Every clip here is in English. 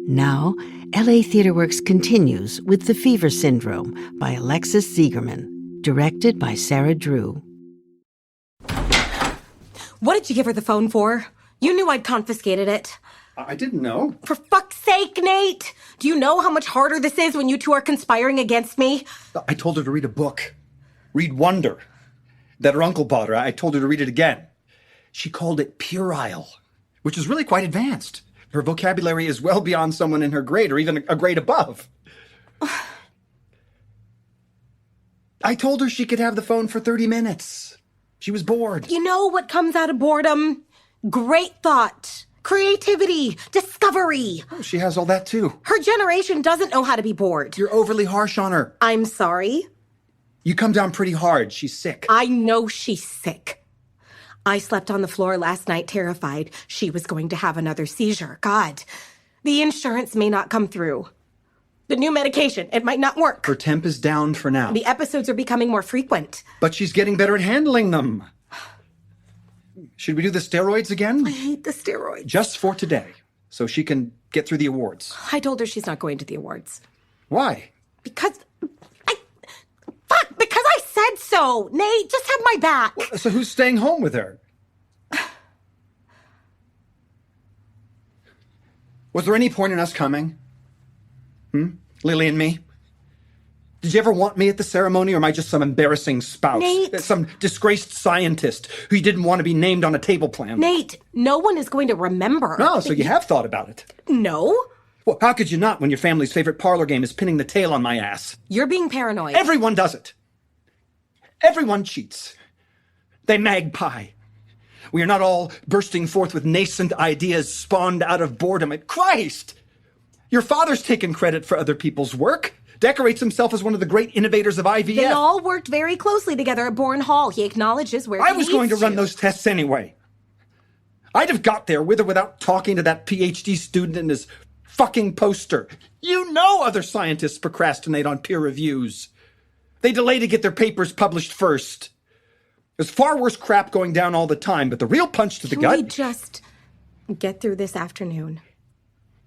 Now, LA TheaterWorks continues with The Fever Syndrome by Alexis Ziegerman, directed by Sarah Drew. What did you give her the phone for? You knew I'd confiscated it. I didn't know. For fuck's sake, Nate! Do you know how much harder this is when you two are conspiring against me? I told her to read a book. Read Wonder. That her uncle bought her. I told her to read it again. She called it puerile, which is really quite advanced. Her vocabulary is well beyond someone in her grade or even a grade above. I told her she could have the phone for 30 minutes. She was bored. You know what comes out of boredom? Great thought, creativity, discovery. Oh, she has all that too. Her generation doesn't know how to be bored. You're overly harsh on her. I'm sorry. You come down pretty hard. She's sick. I know she's sick. I slept on the floor last night terrified she was going to have another seizure. God, the insurance may not come through. The new medication, it might not work. Her temp is down for now. The episodes are becoming more frequent. But she's getting better at handling them. Should we do the steroids again? I hate the steroids. Just for today, so she can get through the awards. I told her she's not going to the awards. Why? Because I said so. Nate, just have my back. Well, so who's staying home with her? Was there any point in us coming? Lily and me? Did you ever want me at the ceremony, or am I just some embarrassing spouse? Nate! Some disgraced scientist who didn't want to be named on a table plan? Nate, no one is going to remember. No, so you have thought about it. No. Well, how could you not when your family's favorite parlor game is pinning the tail on my ass? You're being paranoid. Everyone does it. Everyone cheats. They magpie. We are not all bursting forth with nascent ideas spawned out of boredom. Christ! Your father's taken credit for other people's work. Decorates himself as one of the great innovators of IVF. They all worked very closely together at Bourne Hall. He acknowledges where I was going to run those tests anyway. I'd have got there with or without talking to that PhD student and his fucking poster. You know other scientists procrastinate on peer reviews. They delay to get their papers published first. There's far worse crap going down all the time, but the real punch to the gut... Can we just get through this afternoon?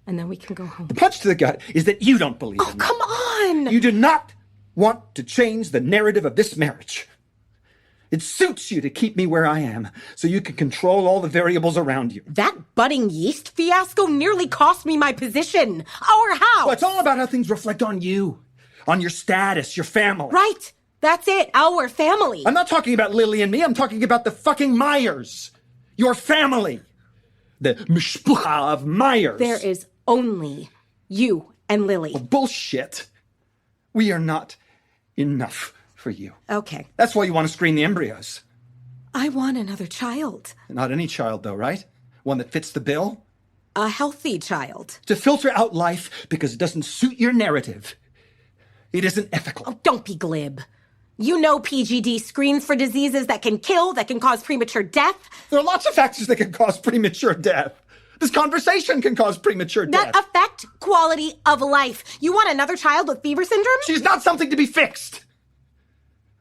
And then we can go home. The punch to the gut is that you don't believe in me. Come on! You do not want to change the narrative of this marriage. It suits you to keep me where I am, so you can control all the variables around you. That budding yeast fiasco nearly cost me my position. Our house! Well, it's all about how things reflect on you, on your status, your family. Right. That's it. Our family. I'm not talking about Lily and me. I'm talking about the fucking Meyers. Your family. The mishpucha of Meyers. There is only you and Lily. Well, bullshit. We are not enough for you. Okay. That's why you want to screen the embryos. I want another child. Not any child, though, right? One that fits the bill? A healthy child. To filter out life because it doesn't suit your narrative. It isn't ethical. Oh, don't be glib. You know PGD screens for diseases that can kill, that can cause premature death. There are lots of factors that can cause premature death. This conversation can cause premature death. That affect quality of life. You want another child with fever syndrome? She's not something to be fixed.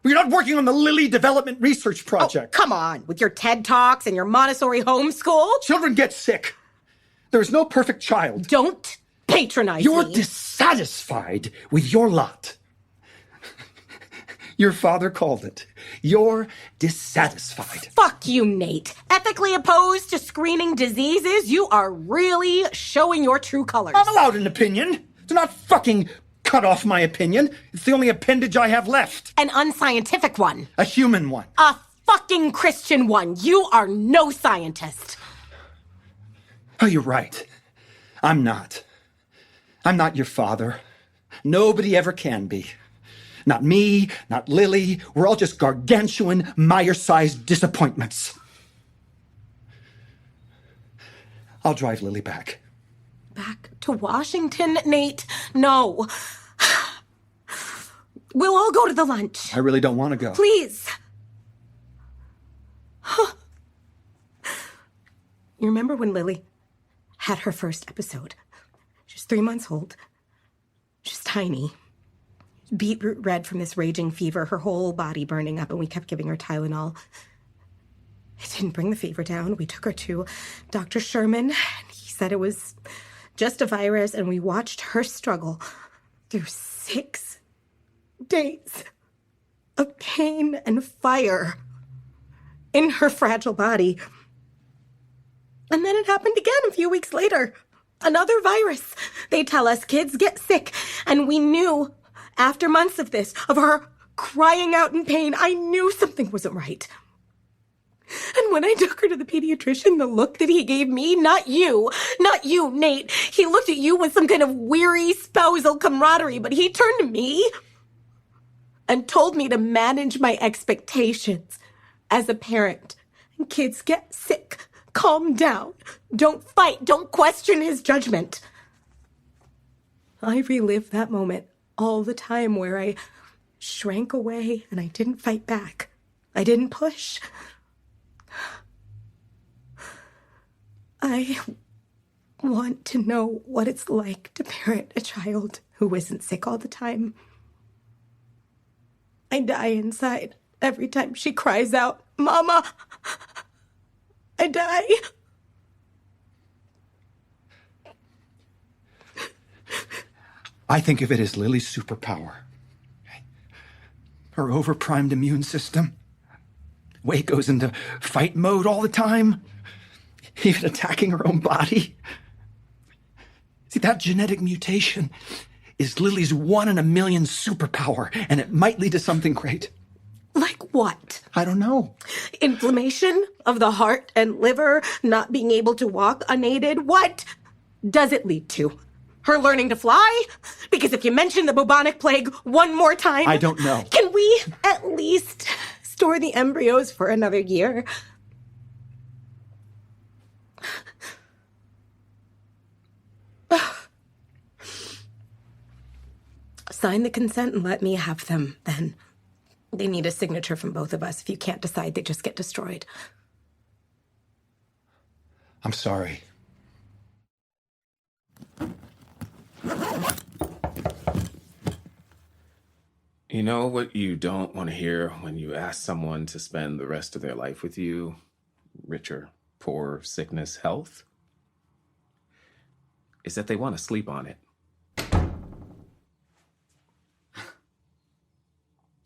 We're not working on the Lily Development Research Project. Oh, come on, with your TED Talks and your Montessori homeschool. Children get sick. There is no perfect child. Don't patronize You're me. dissatisfied with your lot. Your father called it. You're dissatisfied. Fuck you, Nate. Ethically opposed to screening diseases? You are really showing your true colors. I'm allowed an opinion. Do not fucking cut off my opinion. It's the only appendage I have left. An unscientific one. A human one. A fucking Christian one. You are no scientist. Oh, you're right. I'm not. I'm not your father. Nobody ever can be. Not me, not Lily. We're all just gargantuan, Meyer-sized disappointments. I'll drive Lily back. Back to Washington, Nate? No. We'll all go to the lunch. I really don't want to go. Please. You remember when Lily had her first episode? She was 3 months old. She was tiny. Beetroot red from this raging fever, her whole body burning up, and we kept giving her Tylenol. It didn't bring the fever down. We took her to Dr. Sherman, and he said it was just a virus, and we watched her struggle through 6 days of pain and fire in her fragile body. And then it happened again a few weeks later. Another virus. They tell us kids get sick, and we knew after months of this, of her crying out in pain, I knew something wasn't right. And when I took her to the pediatrician, the look that he gave me, not you, Nate, he looked at you with some kind of weary spousal camaraderie, but he turned to me and told me to manage my expectations as a parent. And kids get sick. Calm down. Don't fight. Don't question his judgment. I relive that moment all the time where I shrank away and I didn't fight back. I didn't push. I want to know what it's like to parent a child who isn't sick all the time. I die inside every time she cries out, "Mama!" I die. I think of it as Lily's superpower. Her overprimed immune system. Way goes into fight mode all the time. Even attacking her own body. See, that genetic mutation is Lily's 1 in a million superpower, and it might lead to something great. Like what? I don't know. Inflammation of the heart and liver, not being able to walk unaided. What does it lead to? Her learning to fly? Because if you mention the bubonic plague one more time... I don't know. Can we at least store the embryos for another year? Sign the consent and let me have them, then. They need a signature from both of us. If you can't decide, they just get destroyed. I'm sorry. You know what you don't want to hear when you ask someone to spend the rest of their life with you? Richer, poor, sickness, health? Is that they want to sleep on it.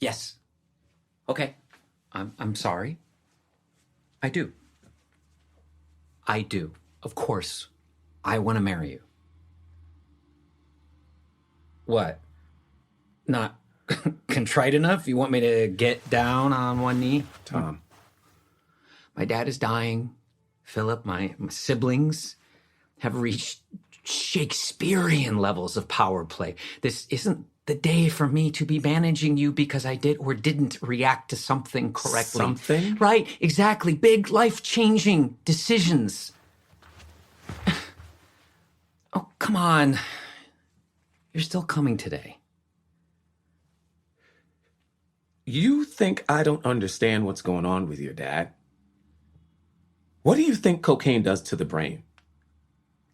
Yes. Okay. I'm sorry. I do. Of course. I want to marry you. What? Not contrite enough? You want me to get down on one knee? Tom. My dad is dying. Philip, my siblings have reached Shakespearean levels of power play. This isn't the day for me to be managing you because I did or didn't react to something correctly. Something? Right, exactly. Big life-changing decisions. Oh, come on. You're still coming today. You think I don't understand what's going on with your dad? What do you think cocaine does to the brain?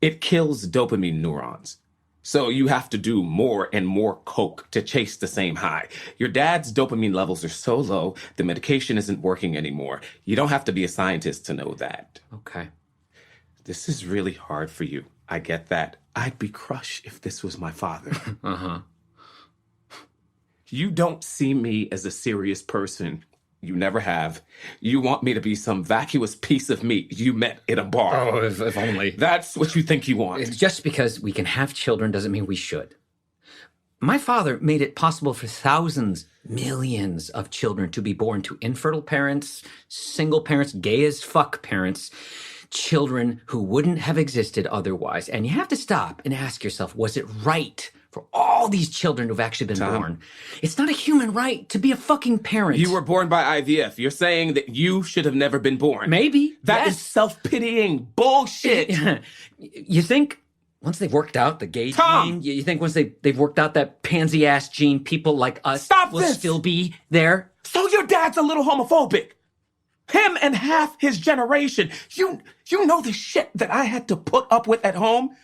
It kills dopamine neurons. So you have to do more and more coke to chase the same high. Your dad's dopamine levels are so low, the medication isn't working anymore. You don't have to be a scientist to know that. Okay. This is really hard for you. I get that. I'd be crushed if this was my father. Uh-huh. You don't see me as a serious person. You never have. You want me to be some vacuous piece of meat you met in a bar. Oh, if only. That's what you think you want. Just because we can have children doesn't mean we should. My father made it possible for thousands, millions of children to be born to infertile parents, single parents, gay as fuck parents, children who wouldn't have existed otherwise. And you have to stop and ask yourself, was it right for all these children who've actually been born? It's not a human right to be a fucking parent. You were born by IVF. You're saying that you should have never been born. Maybe. That yes. is self-pitying bullshit. You think once they've worked out the gay Tom! gene, you think once they've worked out that pansy-ass gene, people like us Stop will this! still be there? So your dad's a little homophobic. Him and half his generation. You know the shit that I had to put up with at home?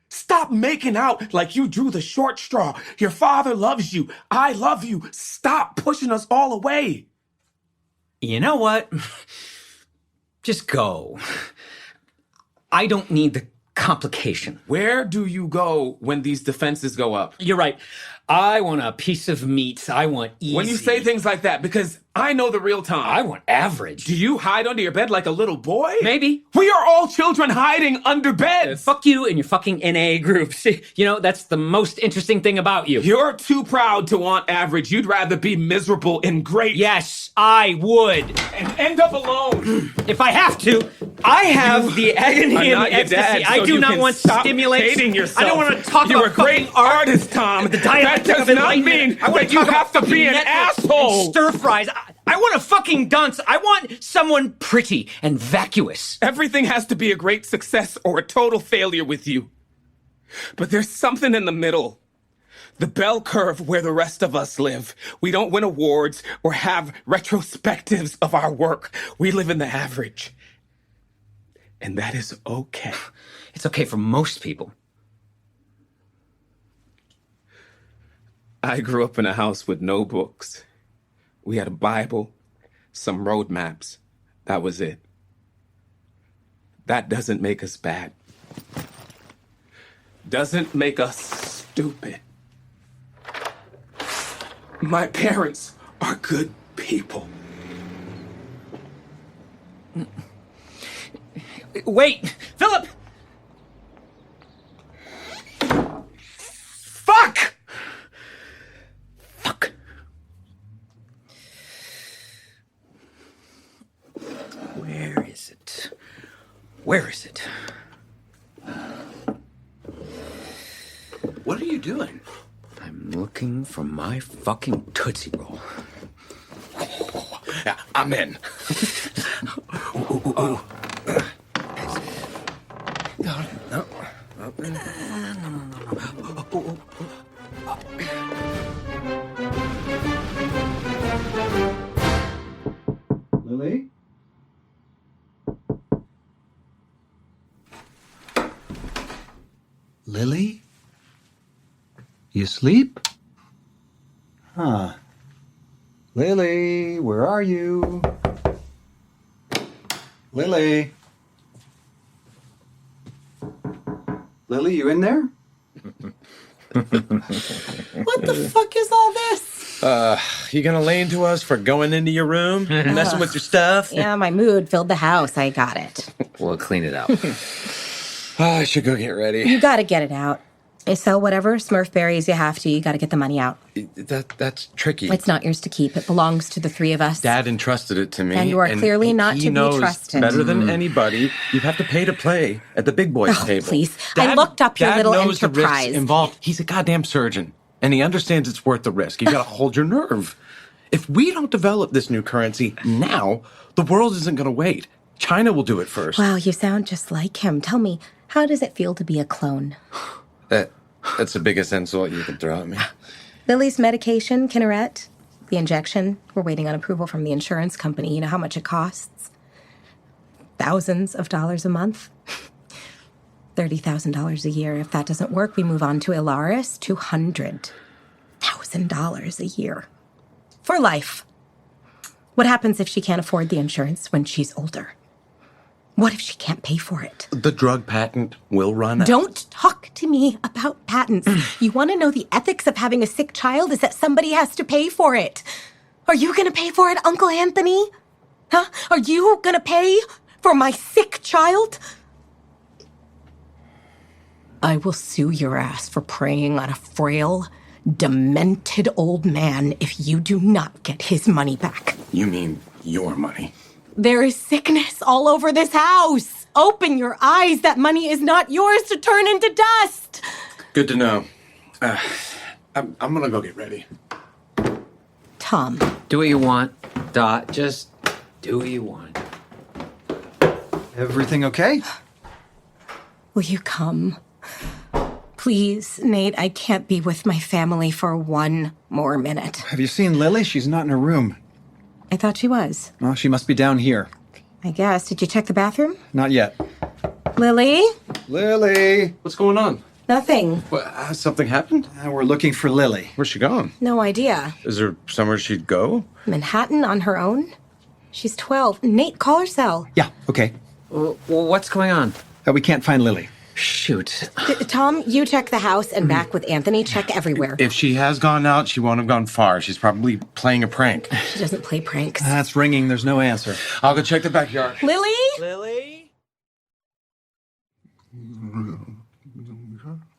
Stop making out like you drew the short straw. Your father loves you. I love you. Stop pushing us all away. You know what? Just go. I don't need the complication. Where do you go when these defenses go up? You're right. I want a piece of meat. I want easy. When you say things like that, because I know the real Tom. I want average. Do you hide under your bed like a little boy? Maybe. We are all children hiding under beds. Fuck you and your fucking NA groups. You know, that's the most interesting thing about you. You're too proud to want average. You'd rather be miserable and great. Yes, I would. And end up alone. If I have to, I have the agony and not the your ecstasy. dad, I so do you not can want stop stimulants. hating yourself. I don't want to talk You're about a great fucking art. artist, Tom. The That dialectic does of not enlightenment. mean I wanna that you talk about have to be fucking an Netflix asshole. and stir fries. I want a fucking dunce. I want someone pretty and vacuous. Everything has to be a great success or a total failure with you. But there's something in the middle. The bell curve where the rest of us live. We don't win awards or have retrospectives of our work. We live in the average. And that is okay. It's okay for most people. I grew up in a house with no books. We had a Bible, some road maps. That was it. That doesn't make us bad. Doesn't make us stupid. My parents are good people. Wait, Philip! Fuck! Fuck. Where is it? Where is it? What are you doing? I'm looking for my fucking Tootsie Roll. Yeah, I'm in. Lily? Lily? You asleep? Huh. Lily, where are you? Lily? Lily, you in there? What the fuck is all this? You gonna lay into us for going into your room, messing with your stuff? Yeah, my mood filled the house. I got it. We'll clean it up. I should go get ready. You gotta get it out. You sell whatever Smurf berries you have to. You gotta get the money out. That's tricky. It's not yours to keep. It belongs to the three of us. Dad entrusted it to me. And you are clearly not he to be knows trusted. better than anybody. You have to pay to play at the big boys Oh, table. please. I looked up your Dad little knows the enterprise. risks involved. He's a goddamn surgeon, and he understands it's worth the risk. You gotta hold your nerve. If we don't develop this new currency now, the world isn't gonna wait. China will do it first. Wow, you sound just like him. Tell me, how does it feel to be a clone? That's the biggest insult you can throw at me. Lily's medication, Kineret, the injection, we're waiting on approval from the insurance company. You know how much it costs? Thousands of dollars a month. $30,000 a year. If that doesn't work, we move on to Ilaris, $200,000 a year. For life. What happens if she can't afford the insurance when she's older? What if she can't pay for it? The drug patent will run out. Don't talk to me about patents. You want to know the ethics of having a sick child is that somebody has to pay for it. Are you going to pay for it, Uncle Anthony? Huh? Are you going to pay for my sick child? I will sue your ass for preying on a frail, demented old man if you do not get his money back. You mean your money? There is sickness all over this house. Open your eyes. That money is not yours to turn into dust. Good to know. I'm gonna go get ready. Tom. Do what you want, Dot. Just do what you want. Everything okay? Will you come? Please, Nate, I can't be with my family for one more minute. Have you seen Lily? She's not in her room. I thought she was. Well, she must be down here. I guess. Did you check the bathroom? Not yet. Lily? Lily! What's going on? Nothing. What, has something happened? We're looking for Lily. Where's she gone? No idea. Is there somewhere she'd go? Manhattan on her own? She's 12. Nate, call her cell. Yeah, okay. Well, what's going on? We can't find Lily. Shoot. Tom, you check the house and back with Anthony. Check everywhere. If she has gone out, she won't have gone far. She's probably playing a prank. She doesn't play pranks. That's ringing. There's no answer. I'll go check the backyard. Lily? Lily?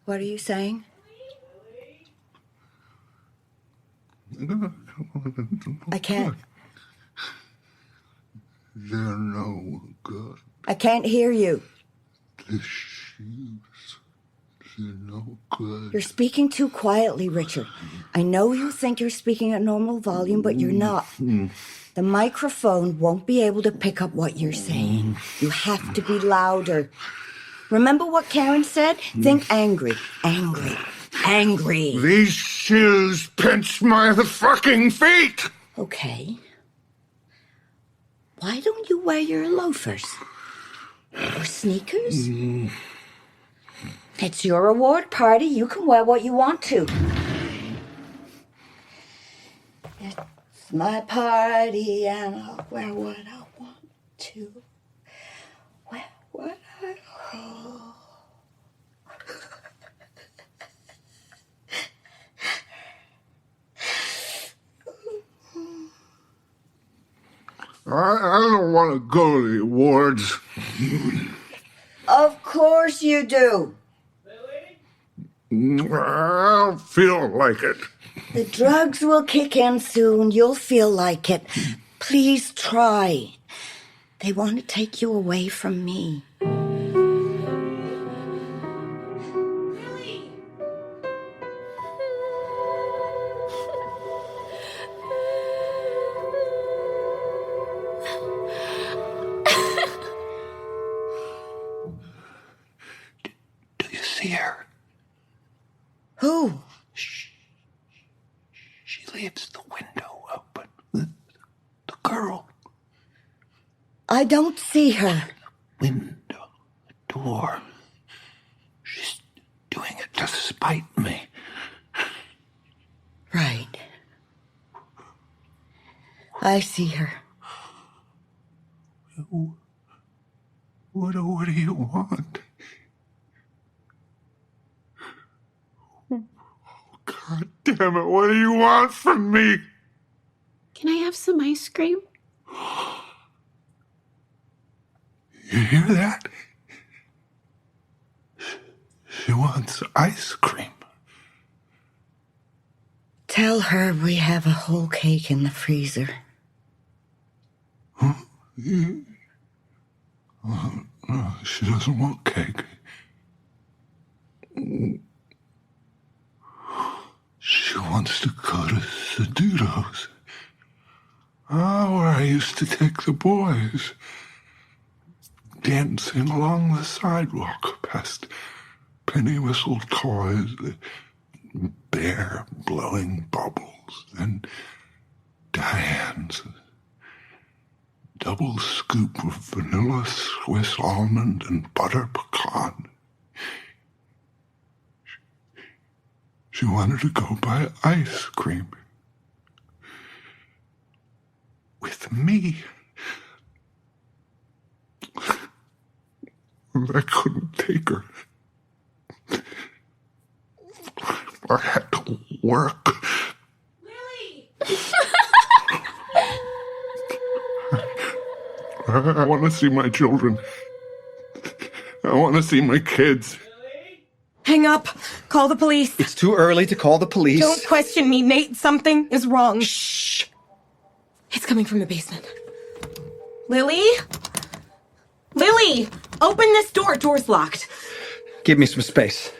What are you saying? I can't. They're no good. I can't hear you. The shoes, they're no good. You're speaking too quietly, Richard. I know you think you're speaking at normal volume, but you're not. The microphone won't be able to pick up what you're saying. You have to be louder. Remember what Karen said? Think angry. Angry. Angry. These shoes pinch my fucking feet! Okay. Why don't you wear your loafers? Or sneakers? It's your award party. You can wear what you want to. It's my party and I'll wear what I want to. Wear what I want. I don't want to go to the awards. Of course you do. I don't feel like it. The drugs will kick in soon. You'll feel like it. Please try. They want to take you away from me. Do you see her? Who? She leaves the window open. The girl. I don't see her. Window. Door. She's doing it to spite me. Right. I see her. What do you want? God damn it, what do you want from me? Can I have some ice cream? You hear that? She wants ice cream. Tell her we have a whole cake in the freezer. Huh? No, she doesn't want cake. She wants to go to Seduto's. Where I used to take the boys. Dancing along the sidewalk past penny whistle toys, the bear blowing bubbles, and Diane's double scoop of vanilla Swiss almond and butter pecan. She wanted to go buy ice cream. With me. I couldn't take her. I had to work. Lily! I want to see my children. I want to see my kids. Hang up. Call the police. It's too early to call the police. Don't question me, Nate. Something is wrong. Shh. It's coming from the basement. Lily? Lily! Open this door. Door's locked. Give me some space.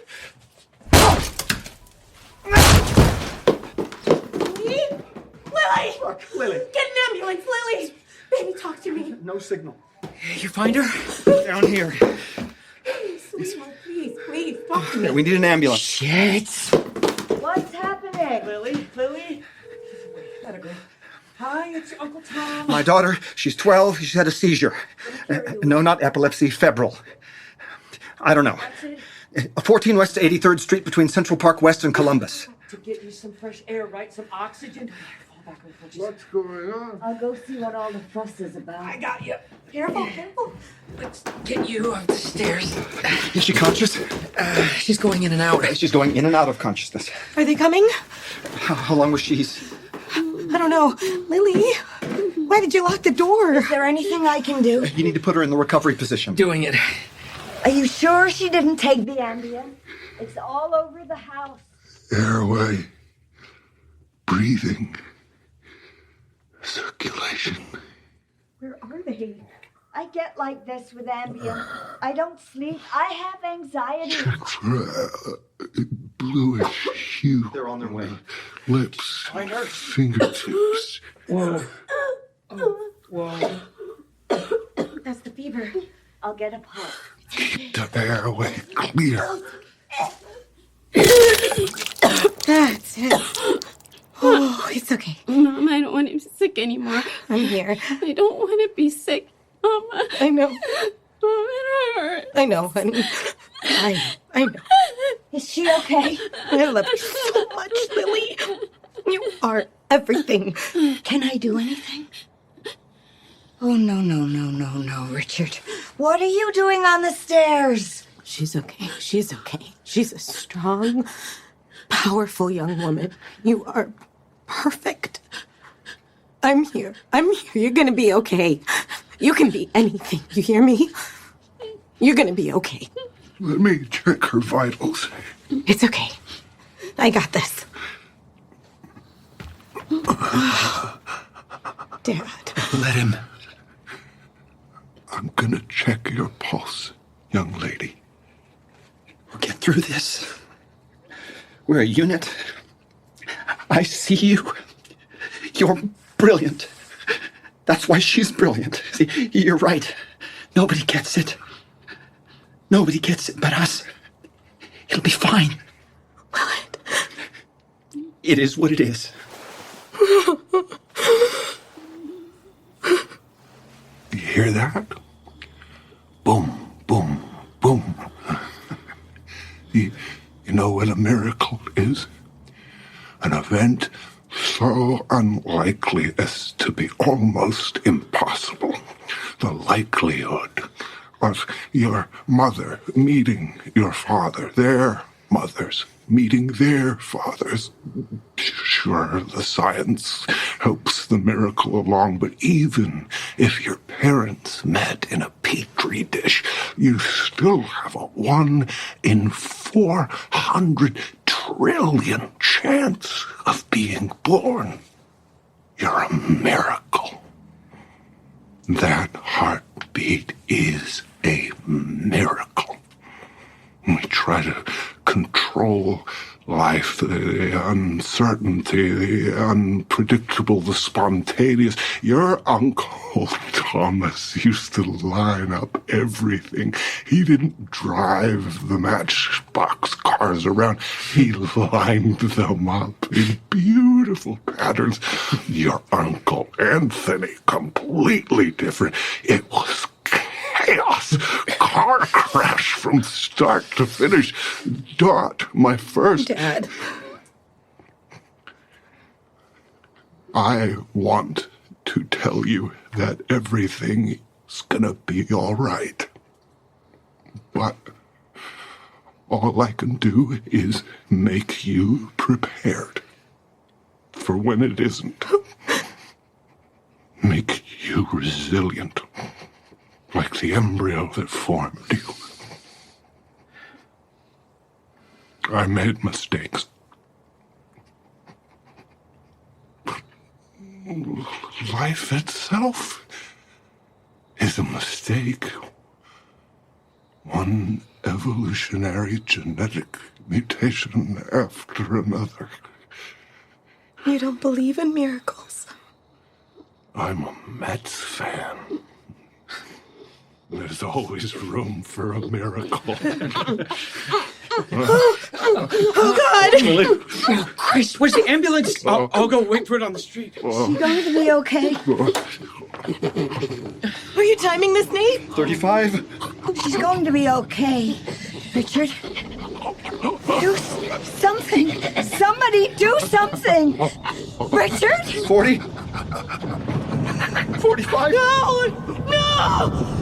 Lily? Lily! Look, Lily. Get an ambulance, Lily! Baby, talk to me. No signal. You find her? Down here. Sweetheart, please, talk to me. Yeah, we need an ambulance. Shit. What's happening? Lily? Hi, it's your Uncle Tom. My daughter, she's 12. She's had a seizure. No, not epilepsy, febrile. I don't know. 14 West 83rd Street between Central Park West and Columbus. To get you some fresh air, right? Some oxygen. What's going on? I'll go see what all the fuss is about. I got you. Careful, careful. Let's get you up the stairs. Is she conscious? She's going in and out. She's going in and out of consciousness. Are they coming? How long was she? I don't know. Lily, why did you lock the door? Is there anything I can do? You need to put her in the recovery position. Doing it. Are you sure she didn't take the Ambien? It's all over the house. Airway, breathing, circulation. Where are they? I get like this with Ambien. I don't sleep. I have anxiety. Check for bluish hue. They're on their way. Lips, Find her. fingertips. Whoa. Whoa. That's the fever. I'll get a pulse. Keep the airway clear. That's it. Oh, it's okay. Mom, I don't want to be sick anymore. I'm here. I don't want to be sick, Mama. I know. Mom, it hurts. I know, honey. I know. Is she okay? I love you so much, Lily. You are everything. Can I do anything? Oh, no, Richard. What are you doing on the stairs? She's okay. She's okay. She's a strong, powerful young woman. You are perfect. I'm here. You're gonna be okay. You can be anything. You hear me? You're gonna be okay. Let me check her vitals. It's okay. I got this. Dad. Let him. I'm gonna check your pulse, young lady. We'll get through this. We're a unit. I see you. You're brilliant. That's why she's brilliant. See, you're right. Nobody gets it. Nobody gets it but us. It'll be fine. Will it? It is what it is. You hear that? Boom, boom, boom. You know what a miracle is? An event so unlikely as to be almost impossible. The likelihood of your mother meeting your father, their mothers meeting their fathers. Sure, the science helps the miracle along, but even if your parents met in a petri dish, you still have a 1 in 400 trillion chance of being born. You're a miracle. That heartbeat is a miracle. We try to control life, the uncertainty, the unpredictable, the spontaneous. Your Uncle Thomas used to line up everything. He didn't drive the matchbox cars around. He lined them up in beautiful patterns. Your Uncle Anthony, completely different. It was chaos. Car crash from start to finish. Dot, my first. Dad. I want to tell you that everything's gonna be all right. But all I can do is make you prepared for when it isn't. Make you resilient. Like the embryo that formed you. I made mistakes. Life itself is a mistake. One evolutionary genetic mutation after another. You don't believe in miracles? I'm a Mets fan. There's always room for a miracle. Oh, God! Oh, Christ, where's the ambulance? I'll go wait for it on the street. She going to be okay? Are you timing this, Nate? 35. She's going to be okay. Richard, do something. Somebody do something. Richard? 40? 45? No!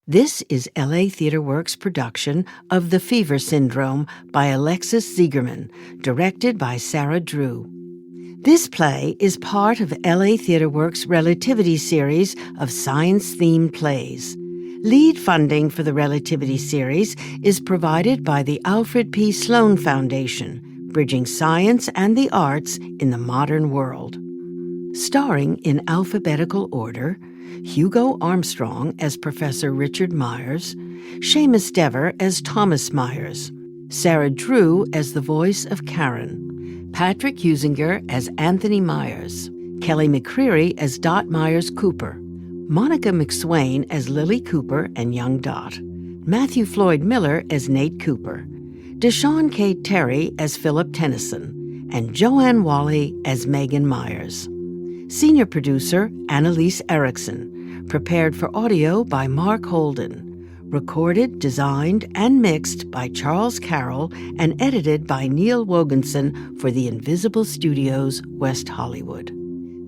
This is LA Theatre Works' production of The Fever Syndrome by Alexis Ziegerman, directed by Sarah Drew. This play is part of LA Theatre Works' Relativity Series of science-themed plays. Lead funding for the Relativity Series is provided by the Alfred P. Sloan Foundation, bridging science and the arts in the modern world. Starring in alphabetical order, Hugo Armstrong as Professor Richard Meyers, Seamus Dever as Thomas Myers, Sarah Drew as the voice of Karen, Patrick Husinger as Anthony Myers, Kelly McCreary as Dot Myers Cooper, Monica McSwain as Lily Cooper and young Dot, Matthew Floyd Miller as Nate Cooper, Deshawn K. Terry as Philip Tennyson, and Joanne Wally as Megan Myers. Senior producer Annalise Erickson, prepared for audio by Mark Holden, recorded, designed, and mixed by Charles Carroll, and edited by Neil Woganson for the Invisible Studios, West Hollywood.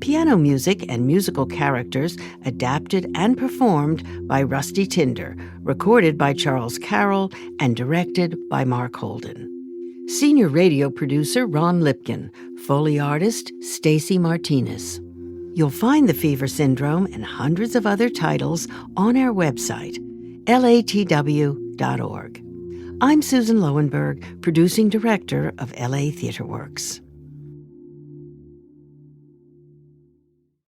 Piano music and musical characters adapted and performed by Rusty Tinder, recorded by Charles Carroll, and directed by Mark Holden. Senior radio producer Ron Lipkin, Foley artist Stacy Martinez. You'll find The Fever Syndrome and hundreds of other titles on our website, latw.org. I'm Susan Loewenberg, producing director of LA Theatre Works.